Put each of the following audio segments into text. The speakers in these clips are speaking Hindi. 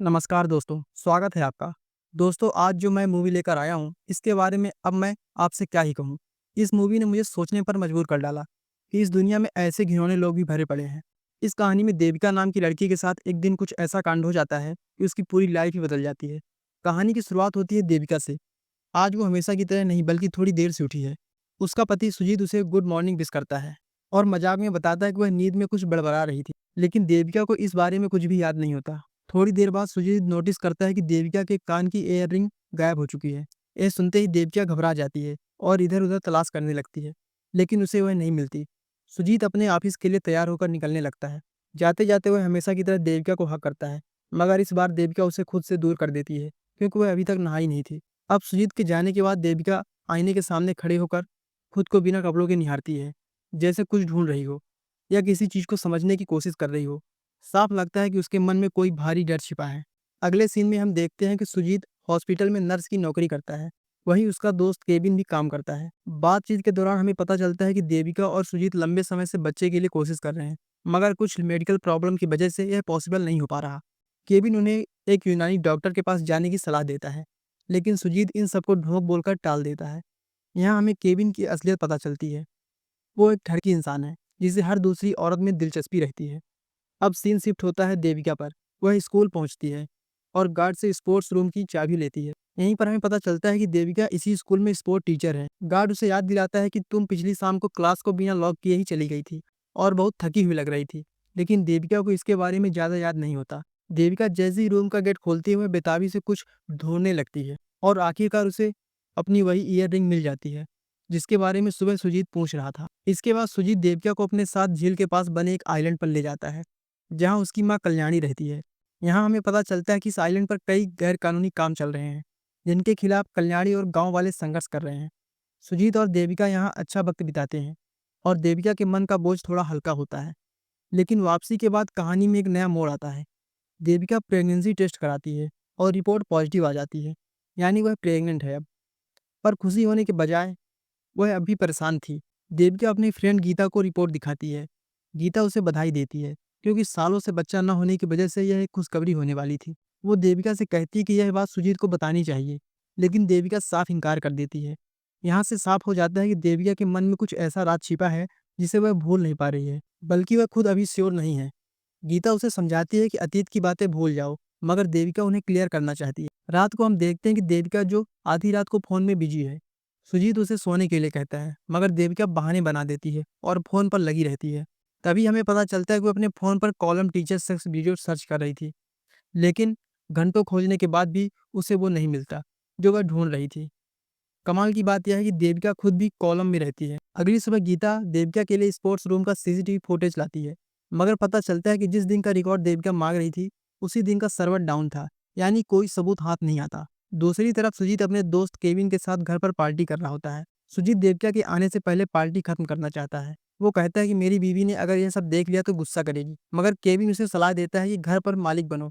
नमस्कार दोस्तों, स्वागत है आपका। दोस्तों आज जो मैं मूवी लेकर आया हूँ, इसके बारे में अब मैं आपसे क्या ही कहूँ। इस मूवी ने मुझे सोचने पर मजबूर कर डाला कि इस दुनिया में ऐसे घिनौने लोग भी भरे पड़े हैं। इस कहानी में देविका नाम की लड़की के साथ एक दिन कुछ ऐसा कांड हो जाता है कि उसकी पूरी लाइफ ही बदल जाती है। कहानी की शुरुआत होती है देविका से। आज वो हमेशा की तरह नहीं बल्कि थोड़ी देर से उठी है। उसका पति सुजीत उसे गुड मॉर्निंग विश करता है और मजाक में बताता है कि वह नींद में कुछ बड़बड़ा रही थी, लेकिन देविका को इस बारे में कुछ भी याद नहीं होता। थोड़ी देर बाद सुजीत नोटिस करता है कि देविका के कान की ईयर रिंग गायब हो चुकी है। यह सुनते ही देविका घबरा जाती है और इधर उधर तलाश करने लगती है, लेकिन उसे वह नहीं मिलती। सुजीत अपने ऑफिस के लिए तैयार होकर निकलने लगता है। जाते जाते वह हमेशा की तरह देविका को हक करता है, मगर इस बार देविका उसे खुद से दूर कर देती है क्योंकि वह अभी तक नहाई नहीं थी। अब सुजीत के जाने के बाद देविका आईने के सामने खड़े होकर खुद को बिना कपड़ों के निहारती है, जैसे कुछ ढूंढ रही हो या किसी चीज को समझने की कोशिश कर रही हो। साफ लगता है कि उसके मन में कोई भारी डर छिपा है। अगले सीन में हम देखते हैं कि सुजीत हॉस्पिटल में नर्स की नौकरी करता है। वहीं उसका दोस्त केविन भी काम करता है। बातचीत के दौरान हमें पता चलता है कि देविका और सुजीत लंबे समय से बच्चे के लिए कोशिश कर रहे हैं, मगर कुछ मेडिकल प्रॉब्लम की वजह से यह पॉसिबल नहीं हो पा रहा। केविन उन्हें एक यूनानी डॉक्टर के पास जाने की सलाह देता है, लेकिन सुजीत इन सबको ढोंक बोलकर टाल देता है। यहाँ हमें केविन की असलियत पता चलती है। वो एक ठरकी इंसान है जिसे हर दूसरी औरत में दिलचस्पी रहती है। अब सीन शिफ्ट होता है देविका पर। वह स्कूल पहुंचती है और गार्ड से स्पोर्ट्स रूम की चाबी लेती है। यहीं पर हमें पता चलता है कि देविका इसी स्कूल में स्पोर्ट टीचर है। गार्ड उसे याद दिलाता है कि तुम पिछली शाम को क्लास को बिना लॉक किए ही चली गई थी और बहुत थकी हुई लग रही थी, लेकिन देविका को इसके बारे में ज्यादा याद नहीं होता। देविका जैसे ही रूम का गेट खोलते हुए बेताबी से कुछ ढूंढने लगती है और आखिरकार उसे अपनी वही ईयर रिंग मिल जाती है जिसके बारे में सुबह सुजीत पूछ रहा था। इसके बाद सुजीत देविका को अपने साथ झील के पास बने एक आइलैंड पर ले जाता है जहां उसकी मां कल्याणी रहती है। यहाँ हमें पता चलता है कि इस आइलैंड पर कई गैर कानूनी काम चल रहे हैं जिनके खिलाफ कल्याणी और गांव वाले संघर्ष कर रहे हैं। सुजीत और देविका यहाँ अच्छा वक्त बिताते हैं और देविका के मन का बोझ थोड़ा हल्का होता है। लेकिन वापसी के बाद कहानी में एक नया मोड़ आता है। देविका प्रेगनेंसी टेस्ट कराती है और रिपोर्ट पॉजिटिव आ जाती है, यानी वह प्रेग्नेंट है अब। पर खुशी होने के बजाय वह अभी परेशान थी। देविका अपनी फ्रेंड गीता को रिपोर्ट दिखाती है। गीता उसे बधाई देती है क्योंकि सालों से बच्चा न होने की वजह से यह एक खुशखबरी होने वाली थी। वो देविका से कहती है कि यह बात सुजीत को बतानी चाहिए, लेकिन देविका साफ इनकार कर देती है। यहाँ से साफ हो जाता है कि देविका के मन में कुछ ऐसा राज छिपा है जिसे वह भूल नहीं पा रही है, बल्कि वह खुद अभी श्योर नहीं है। गीता उसे समझाती है कि अतीत की बातें भूल जाओ, मगर देविका उन्हें क्लियर करना चाहती है। रात को हम देखते हैं कि देविका जो आधी रात को फोन में बिजी है। सुजीत उसे सोने के लिए कहता है, मगर देविका बहाने बना देती है और फोन पर लगी रहती है। तभी हमें पता चलता है कि वो अपने फोन पर column teacher sex video search कर रही थी, लेकिन घंटों खोजने के बाद भी उसे वो नहीं मिलता जो वह ढूंढ रही थी। कमाल की बात यह है कि देविका खुद भी कॉलम में रहती है। अगली सुबह गीता देविका के लिए स्पोर्ट्स रूम का सीसीटीवी फुटेज लाती है, मगर पता चलता है कि जिस दिन का रिकॉर्ड देविका मांग रही थी उसी दिन का सर्वर डाउन था, यानी कोई सबूत हाथ नहीं आता। दूसरी तरफ सुजीत अपने दोस्त केविन के साथ घर पर पार्टी कर रहा होता है। सुजीत देविका के आने से पहले पार्टी खत्म करना चाहता है। वो कहता है कि मेरी बीवी ने अगर यह सब देख लिया तो गुस्सा करेगी, मगर केविन उसे सलाह देता है कि घर पर मालिक बनो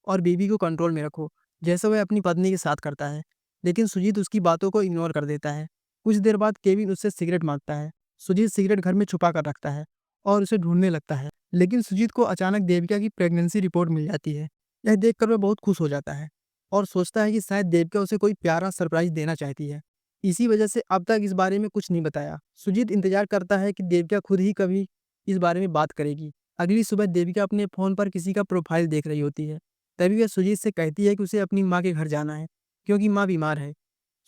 और बीवी को कंट्रोल में रखो, जैसा वह अपनी पत्नी के साथ करता है। लेकिन सुजीत उसकी बातों को इग्नोर कर देता है। कुछ देर बाद केविन उससे सिगरेट मांगता है। सुजीत सिगरेट घर में छुपा कर रखता है और उसे ढूंढने लगता है, लेकिन सुजीत को अचानक देविका की प्रेगनेंसी रिपोर्ट मिल जाती है। यह देखकर वह बहुत खुश हो जाता है और सोचता है कि शायद देविका उसे कोई प्यारा सरप्राइज देना चाहती है। इसी वजह से अब तक इस बारे में कुछ नहीं बताया। सुजीत इंतजार करता है कि देविका खुद ही कभी इस बारे में बात करेगी। अगली सुबह देविका अपने फोन पर किसी का प्रोफाइल देख रही होती है। तभी वह सुजीत से कहती है कि उसे अपनी माँ के घर जाना है क्योंकि माँ बीमार है।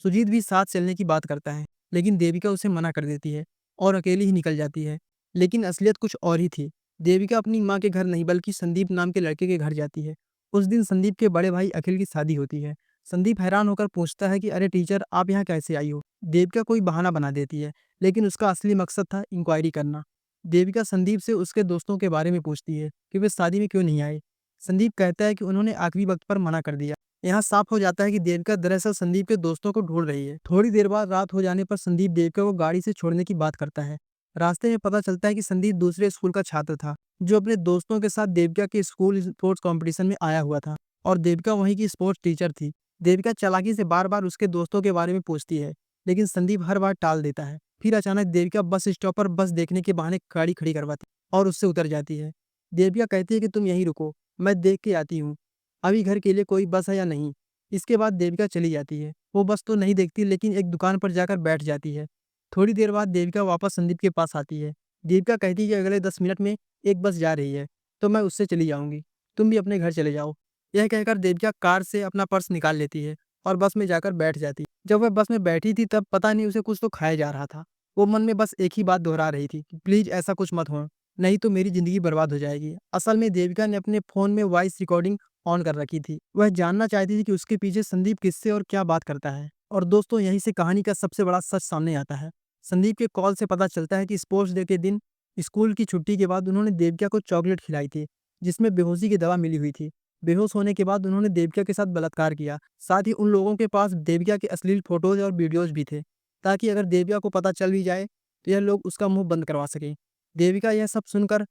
सुजीत भी साथ चलने की बात करता है, लेकिन देविका उसे मना कर देती है और अकेली ही निकल जाती है। लेकिन असलियत कुछ और ही थी। देविका अपनी माँ के घर नहीं बल्कि संदीप नाम के लड़के के घर जाती है। उस दिन संदीप के बड़े भाई अखिल की शादी होती है। संदीप हैरान होकर पूछता है कि अरे टीचर, आप यहाँ कैसे आई हो। देविका कोई बहाना बना देती है, लेकिन उसका असली मकसद था इंक्वायरी करना। देविका संदीप से उसके दोस्तों के बारे में पूछती है कि वे शादी में क्यों नहीं आए। संदीप कहता है कि उन्होंने आखिरी वक्त पर मना कर दिया। यहाँ साफ हो जाता है कि देविका दरअसल संदीप के दोस्तों को ढूंढ रही है। थोड़ी देर बाद रात हो जाने पर संदीप देविका को गाड़ी से छोड़ने की बात करता है। रास्ते में पता चलता है कि संदीप दूसरे स्कूल का छात्र था जो अपने दोस्तों के साथ देविका के स्कूल स्पोर्ट्स कंपटीशन में आया हुआ था, और देविका वहीं की स्पोर्ट्स टीचर थी। देविका चालाकी से बार बार उसके दोस्तों के बारे में पूछती है, लेकिन संदीप हर बार टाल देता है। फिर अचानक देविका बस स्टॉप पर बस देखने के बहाने गाड़ी खड़ी करवाती और उससे उतर जाती है। देविका कहती है कि तुम यहीं रुको, मैं देख के आती हूँ। अभी घर के लिए कोई बस है या नहीं। इसके बाद देविका चली जाती है। वो बस तो नहीं देखती, लेकिन एक दुकान पर जाकर बैठ जाती है। थोड़ी देर बाद देविका वापस संदीप के पास आती है। देविका कहती है कि अगले 10 मिनट में एक बस जा रही है, तो मैं उससे चली जाऊंगी। तुम भी अपने घर चले जाओ। यह कहकर देविका कार से अपना पर्स निकाल लेती है और बस में जाकर बैठ जाती है। जब वह बस में बैठी थी तब पता नहीं उसे कुछ तो खाया जा रहा था। वो मन में बस एक ही बात दोहरा रही थी कि प्लीज ऐसा कुछ मत हो, नहीं तो मेरी जिंदगी बर्बाद हो जाएगी। असल में देविका ने अपने फोन में वॉइस रिकॉर्डिंग ऑन कर रखी थी। वह जानना चाहती थी कि उसके पीछे संदीप किससे और क्या बात करता है। और दोस्तों, यहीं से कहानी का सबसे बड़ा सच सामने आता है। संदीप के कॉल से पता चलता है कि स्पोर्ट्स डे के दिन स्कूल की छुट्टी के बाद उन्होंने देविका को चॉकलेट खिलाई थी, जिसमें बेहोशी की दवा मिली हुई थी। बेहोश होने के बाद उन्होंने देविका के साथ बलात्कार किया। साथ ही उन लोगों के पास देविका के अश्लील फोटोज और वीडियोज भी थे, ताकि अगर देविका को पता चल भी जाए तो यह लोग उसका मुंह बंद करवा सकें। देविका यह सब सुनकर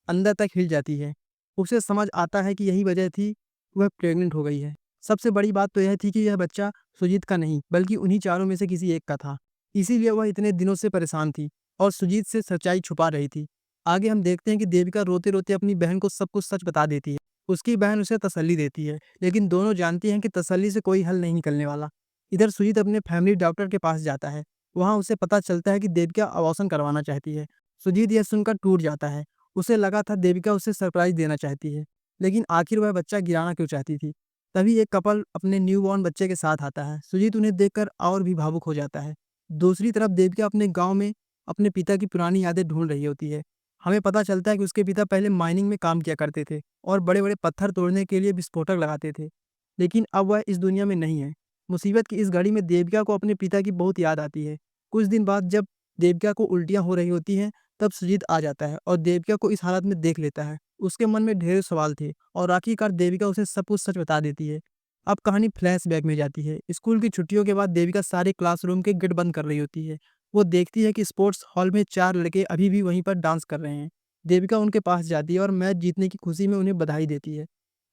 अंदर तक हिल जाती है। उसे समझ आता है कि यही वजह थी वह प्रेग्नेंट हो गई है। सबसे बड़ी बात तो यह थी कि यह बच्चा सुजीत का नहीं, बल्कि उन्हीं चारों में से किसी एक का था। इसीलिए वह इतने दिनों से परेशान थी और सुजीत से सच्चाई छुपा रही थी। आगे हम देखते हैं कि देविका रोते रोते अपनी बहन को सब कुछ सच बता देती है। उसकी बहन उसे तसल्ली देती है, लेकिन दोनों जानती हैं कि तसल्ली से कोई हल नहीं निकलने वाला। इधर सुजीत अपने फैमिली डॉक्टर के पास जाता है। वहां उसे पता चलता है कि देविका अबॉर्शन करवाना चाहती है। सुजीत यह सुनकर टूट जाता है। उसे लगा था देविका उसे सरप्राइज देना चाहती है, लेकिन आखिर वह बच्चा गिराना क्यों चाहती थी। तभी एक कपल अपने न्यूबॉर्न बच्चे के साथ आता है। सुजीत उन्हें देखकर और भी भावुक हो जाता है। दूसरी तरफ देविका अपने गांव में अपने पिता की पुरानी यादें ढूंढ रही होती है। हमें पता चलता है कि उसके पिता पहले माइनिंग में काम किया करते थे और बड़े बड़े पत्थर तोड़ने के लिए विस्फोटक लगाते थे, लेकिन अब वह इस दुनिया में नहीं है। मुसीबत की इस घड़ी में देविका को अपने पिता की बहुत याद आती है। कुछ दिन बाद जब देविका को उल्टियां हो रही होती हैं, तब सुजीत आ जाता है और देविका को इस हालत में देख लेता है। उसके मन में ढेर सवाल थे और आखिरकार देविका उसे सब कुछ सच बता देती है। अब कहानी फ्लैशबैक में जाती है। स्कूल की छुट्टियों के बाद देविका सारे क्लासरूम के गेट बंद कर रही होती है। वो देखती है कि स्पोर्ट्स हॉल में 4 लड़के अभी भी वहीं पर डांस कर रहे हैं। देविका उनके पास जाती है और मैच जीतने की खुशी में उन्हें बधाई देती है।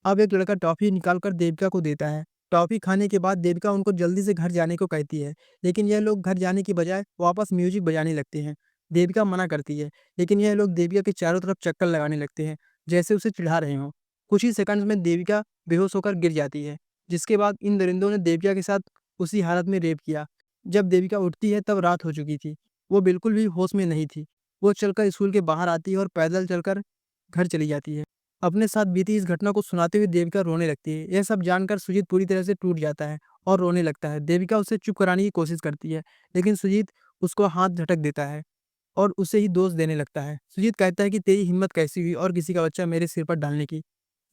अब एक लड़का टॉफी निकालकर देविका को देता है। टॉफी खाने के बाद देविका उनको जल्दी से घर जाने को कहती है, लेकिन यह लोग घर जाने की बजाय वापस म्यूजिक बजाने लगते हैं। देविका मना करती है, लेकिन यह लोग देविका के चारों तरफ चक्कर लगाने लगते हैं, जैसे उसे चिढ़ा रहे हों। कुछ ही सेकंड्स में देविका बेहोश होकर गिर जाती है, जिसके बाद इन दरिंदों ने देविका के साथ उसी हालत में रेप किया। जब देविका उठती है तब रात हो चुकी थी। वो बिल्कुल भी होश में नहीं थी। वो चलकर स्कूल के बाहर आती है और पैदल चलकर घर चली जाती है। अपने साथ बीती इस घटना को सुनाते हुए देविका रोने लगती है। यह सब जानकर सुजीत पूरी तरह से टूट जाता है और रोने लगता है। देविका उसे चुप कराने की कोशिश करती है, लेकिन सुजीत उसको हाथ झटक देता है और उसे ही दोष देने लगता है। सुजीत कहता है कि तेरी हिम्मत कैसी हुई और किसी का बच्चा मेरे सिर पर डालने की।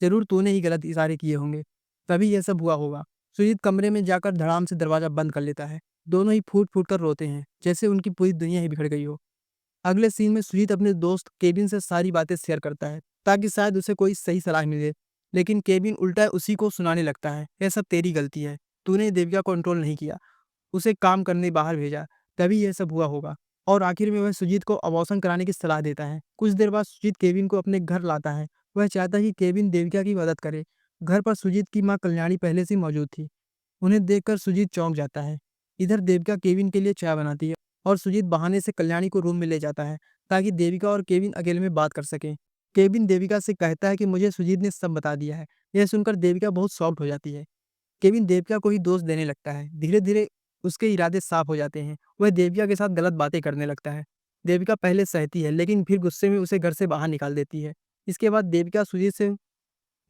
जरूर तूने ही गलत इशारे किए होंगे, तभी यह सब हुआ होगा। सुजीत कमरे में जाकर धड़ाम से दरवाजा बंद कर लेता है। दोनों ही फूट फूट कर रोते हैं, जैसे उनकी पूरी दुनिया ही बिखर गई हो। अगले सीन में सुजीत अपने दोस्त केविन से सारी बातें शेयर करता है, ताकि शायद उसे कोई सही सलाह मिले। लेकिन केविन उल्टा उसी को सुनाने लगता है, यह सब तेरी गलती है, तूने देविका को कंट्रोल नहीं किया, उसे काम करने बाहर भेजा, तभी यह सब हुआ होगा। और आखिर में वह सुजीत को अबॉर्शन कराने की सलाह देता है। कुछ देर बाद सुजीत केविन को अपने घर लाता है। वह चाहता है कि केविन देविका की मदद करे। घर पर सुजीत की माँ कल्याणी पहले से ही मौजूद थी। उन्हें देखकर सुजीत चौंक जाता है। इधर देविका केविन के लिए चाय बनाती है और सुजीत बहाने से कल्याणी को रूम में ले जाता है, ताकि देविका और केविन अकेले में बात कर सकें। केविन देविका से कहता है कि मुझे सुजीत ने सब बता दिया है। यह सुनकर देविका बहुत सॉफ्ट हो जाती है। केविन देविका को ही दोष देने लगता है। धीरे धीरे उसके इरादे साफ हो जाते हैं। वह देविका के साथ गलत बातें करने लगता है। देविका पहले सहती है, लेकिन फिर गुस्से में उसे घर से बाहर निकाल देती है। इसके बाद देविका सुजीत से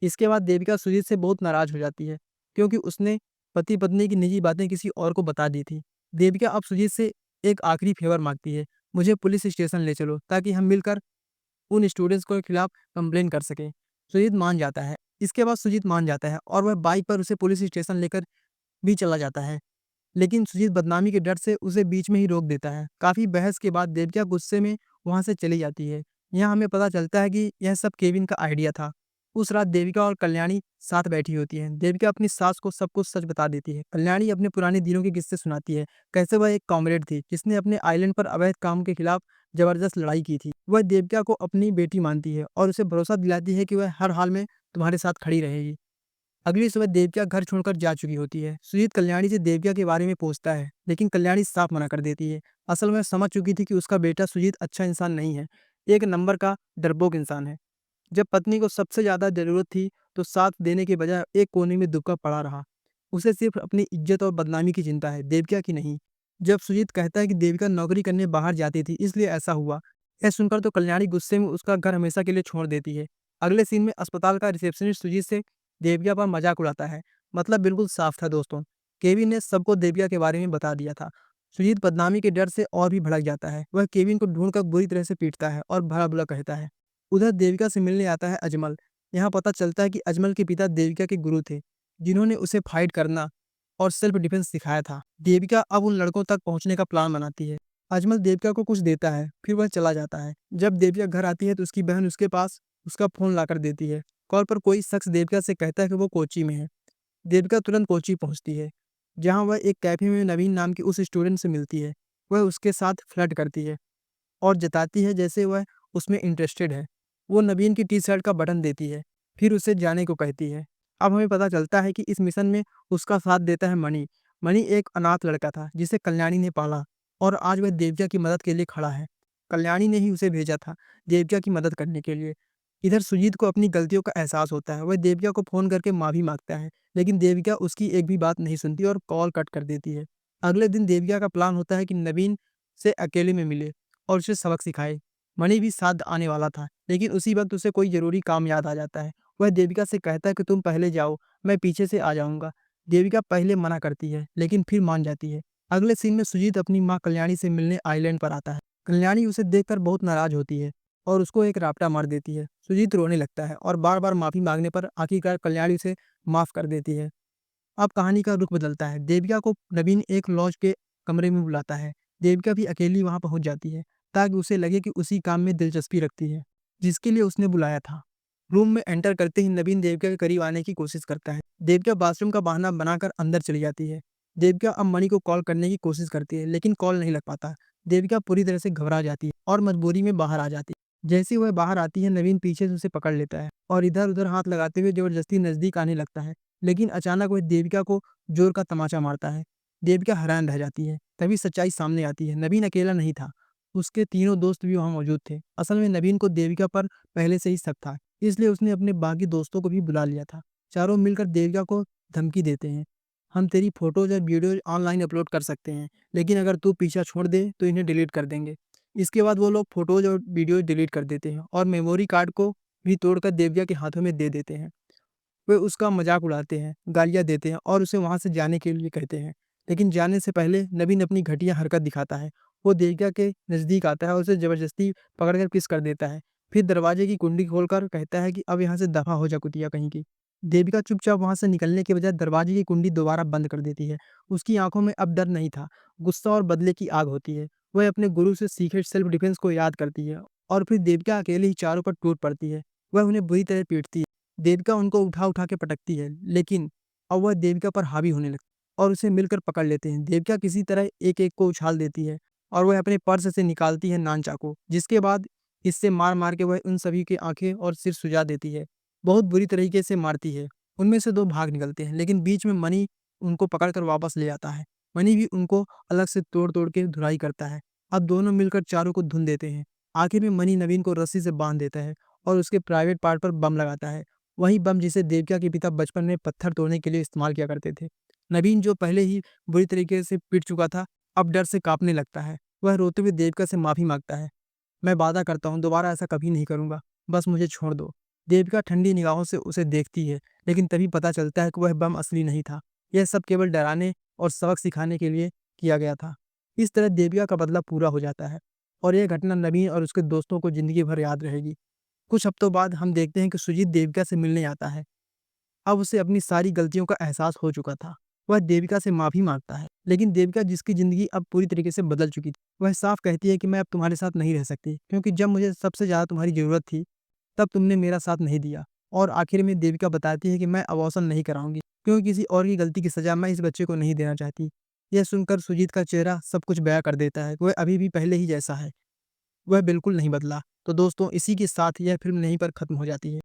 इसके बाद देविका सुजीत से बहुत नाराज हो जाती है, क्योंकि उसने पति पत्नी की निजी बातें किसी और को बता दी थी। देविका अब सुजीत से एक आखिरी फेवर मांगती है, मुझे पुलिस स्टेशन ले चलो, ताकि हम मिलकर उन स्टूडेंट्स के खिलाफ कंप्लेन कर सकें। सुजीत मान जाता है। इसके बाद सुजीत मान जाता है और वह बाइक पर उसे पुलिस स्टेशन लेकर भी चला जाता है, लेकिन सुजीत बदनामी के डर से उसे बीच में ही रोक देता है। काफी बहस के बाद देविका गुस्से में वहां से चली जाती है। यहाँ हमें पता चलता है कि यह सब केविन का आइडिया था। उस रात देविका और कल्याणी साथ बैठी होती हैं। देविका अपनी सास को सब कुछ सच बता देती है। कल्याणी अपने पुराने दिनों के किस्से सुनाती है, कैसे वह एक कॉमरेड थी जिसने अपने आइलैंड पर अवैध काम के खिलाफ जबरदस्त लड़ाई की थी। वह देविका को अपनी बेटी मानती है और उसे भरोसा दिलाती है कि वह हर हाल में तुम्हारे साथ खड़ी रहेगी। अगली सुबह देविका घर छोड़कर जा चुकी होती है। सुजीत कल्याणी से देविका के बारे में पूछता है, लेकिन कल्याणी साफ मना कर देती है। असल में समझ चुकी थी कि उसका बेटा सुजीत अच्छा इंसान नहीं है, एक नंबर का डरपोक इंसान है। जब पत्नी को सबसे ज्यादा जरूरत थी तो साथ देने के बजाय एक कोने में दुबका पड़ा रहा। उसे सिर्फ अपनी इज्जत और बदनामी की चिंता है, देविका की नहीं। जब सुजीत कहता है कि देविका नौकरी करने बाहर जाती थी इसलिए ऐसा हुआ, यह सुनकर तो कल्याणी गुस्से में उसका घर हमेशा के लिए छोड़ देती है। अगले सीन में अस्पताल का रिसेप्शनिस्ट सुजीत से देविका पर मजाक उड़ाता है। मतलब बिल्कुल साफ था दोस्तों। केविन ने सबको देविका के बारे में बता दिया था। सुजीत बदनामी के डर से और भी भड़क जाता है। वह केविन को ढूंढकर बुरी तरह से पीटता है और भला बुरा कहता है। उधर देविका से मिलने आता है अजमल। यहाँ पता चलता है कि अजमल के पिता देविका के गुरु थे, जिन्होंने उसे फाइट करना और सेल्फ डिफेंस सिखाया था। देविका अब उन लड़कों तक पहुंचने का प्लान बनाती है। अजमल देविका को कुछ देता है, फिर वह चला जाता है। जब देविका घर आती है तो उसकी बहन उसके पास उसका फोन लाकर देती है। कॉल पर कोई शख्स देविका से कहता है कि वो कोची में है। देविका तुरंत कोची पहुंचती है, जहां वह एक कैफे में नवीन नाम की उस स्टूडेंट से मिलती है। वह उसके साथ फ्लर्ट करती है और जताती है जैसे वह उसमें इंटरेस्टेड है। वो नवीन की टी शर्ट का बटन देती है, फिर उसे जाने को कहती है। अब हमें पता चलता है कि इस मिशन में उसका साथ देता है मणि। मणि एक अनाथ लड़का था जिसे कल्याणी ने पाला और आज वह देविका की मदद के लिए खड़ा है। कल्याणी ने ही उसे भेजा था देविका की मदद करने के लिए। इधर सुजीत को अपनी गलतियों का एहसास होता है। वह देविका को फोन करके माफी मांगता है, लेकिन देविका उसकी एक भी बात नहीं सुनती और कॉल कट कर देती है। अगले दिन देविका का प्लान होता है कि नवीन से अकेले में मिले और उसे सबक सिखाए। मणि भी साथ आने वाला था, लेकिन उसी वक्त उसे कोई जरूरी काम याद आ जाता है। वह देविका से कहता है कि तुम पहले जाओ, मैं पीछे से आ जाऊंगा। देविका पहले मना करती है, लेकिन फिर मान जाती है। अगले सीन में सुजीत अपनी माँ कल्याणी से मिलने आइलैंड पर आता है। कल्याणी उसे देखकर बहुत नाराज होती है और उसको एक रापटा मार देती है। सुजीत रोने लगता है और बार बार माफी मांगने पर आखिरकार कल्याणी उसे माफ कर देती है। अब कहानी का रुख बदलता है। देविका को नवीन एक लॉज के कमरे में बुलाता है। देविका भी अकेली वहां पहुंच जाती है, ताकि उसे लगे कि उसी काम में दिलचस्पी रखती है जिसके लिए उसने बुलाया था। रूम में एंटर करते ही नवीन देविका के करीब आने की कोशिश करता है। देविका बाथरूम का बहाना बनाकर अंदर चली जाती है। देविका अब मणि को कॉल करने की कोशिश करती है, लेकिन कॉल नहीं लग पाता। देविका पूरी तरह से घबरा जाती है और मजबूरी में बाहर आ जाती है। जैसे ही वह बाहर आती है, नवीन पीछे से उसे पकड़ लेता है और इधर उधर हाथ लगाते हुए जबरदस्ती नजदीक आने लगता है। लेकिन अचानक वह देविका को जोर का तमाचा मारता है। देविका हैरान रह जाती है। तभी सच्चाई सामने आती है। नवीन अकेला नहीं था, उसके तीनों दोस्त भी वहां मौजूद थे। असल में नवीन को देविका पर पहले से ही शक था, इसलिए उसने अपने बाकी दोस्तों को भी बुला लिया था। चारों मिलकर देविका को धमकी देते हैं। हम तेरी फोटोज और वीडियो ऑनलाइन अपलोड कर सकते हैं, लेकिन अगर तू पीछा छोड़ दे तो इन्हें डिलीट कर देंगे। इसके बाद वो लोग फोटोज और वीडियो डिलीट कर देते हैं और मेमोरी कार्ड को भी तोड़कर देविका के हाथों में दे देते हैं। वे उसका मजाक उड़ाते हैं, गालियाँ देते हैं और उसे वहाँ से जाने के लिए कहते हैं। लेकिन जाने से पहले नवीन अपनी घटिया हरकत दिखाता है। वो देविका के नज़दीक आता है और उसे ज़बरदस्ती पकड़कर किस कर देता है। फिर दरवाजे की कुंडी खोलकर कहता है कि अब यहाँ से दफ़ा हो जा कुतिया कहीं की। देविका चुपचाप वहाँ से निकलने के बजाय दरवाजे की कुंडी दोबारा बंद कर देती है। उसकी आंखों में अब डर नहीं था, गुस्सा और बदले की आग होती है। वह अपने गुरु से सीखे सेल्फ डिफेंस को याद करती है और फिर देविका अकेले ही चारों पर टूट पड़ती है। वह उन्हें बुरी तरह पीटती है। देविका उनको उठा-उठा के पटकती है, लेकिन अब वह देविका पर हावी होने लगती है और उसे मिलकर पकड़ लेते हैं। देविका किसी तरह एक-एक को उछाल देती है और वह अपने पर्स से निकालती है नान चाकू, जिसके बाद इससे मार-मार के वह उन सभी की आँखें और सिर सुजा देती है। बहुत बुरी तरीके से मारती है। उनमें से 2 भाग निकलते हैं, लेकिन बीच में मणि उनको पकड़कर वापस ले आता है। मणि भी उनको अलग से तोड़-तोड़ के धुलाई करता है। अब दोनों मिलकर चारों को धुन देते हैं। आखिर में मणि नवीन को रस्सी से बांध देता है और उसके प्राइवेट पार्ट पर बम लगाता है। वही बम जिसे देविका के पिता बचपन में पत्थर तोड़ने के लिए इस्तेमाल किया करते थे। नवीन, जो पहले ही बुरी तरीके से पिट चुका था, अब डर से कांपने लगता है। वह रोते हुए देविका से माफी मांगता है। मैं वादा करता हूँ दोबारा ऐसा कभी नहीं करूंगा, बस मुझे छोड़ दो। देविका ठंडी निगाहों से उसे देखती है, लेकिन तभी पता चलता है कि वह बम असली नहीं था। यह सब केवल डराने और सबक सिखाने के लिए किया गया था। इस तरह देविका का बदला पूरा हो जाता है और यह घटना नवीन और उसके दोस्तों को जिंदगी भर याद रहेगी। कुछ हफ्तों बाद हम देखते हैं कि सुजीत देविका से मिलने आता है। अब उसे अपनी सारी गलतियों का एहसास हो चुका था। वह देविका से माफी मांगता है, लेकिन देविका, जिसकी जिंदगी अब पूरी तरीके से बदल चुकी थी, वह साफ कहती है कि मैं अब तुम्हारे साथ नहीं रह सकती, क्योंकि जब मुझे सबसे ज्यादा तुम्हारी जरूरत थी तब तुमने मेरा साथ नहीं दिया। और आखिर में देविका बताती है कि मैं अबॉर्शन नहीं कराऊंगी, क्योंकि किसी और की गलती की सजा मैं इस बच्चे को नहीं देना चाहती। यह सुनकर सुजीत का चेहरा सब कुछ बयां कर देता है। वह अभी भी पहले ही जैसा है, वह बिल्कुल नहीं बदला। तो दोस्तों, इसी के साथ यह फिल्म यहीं पर खत्म हो जाती है।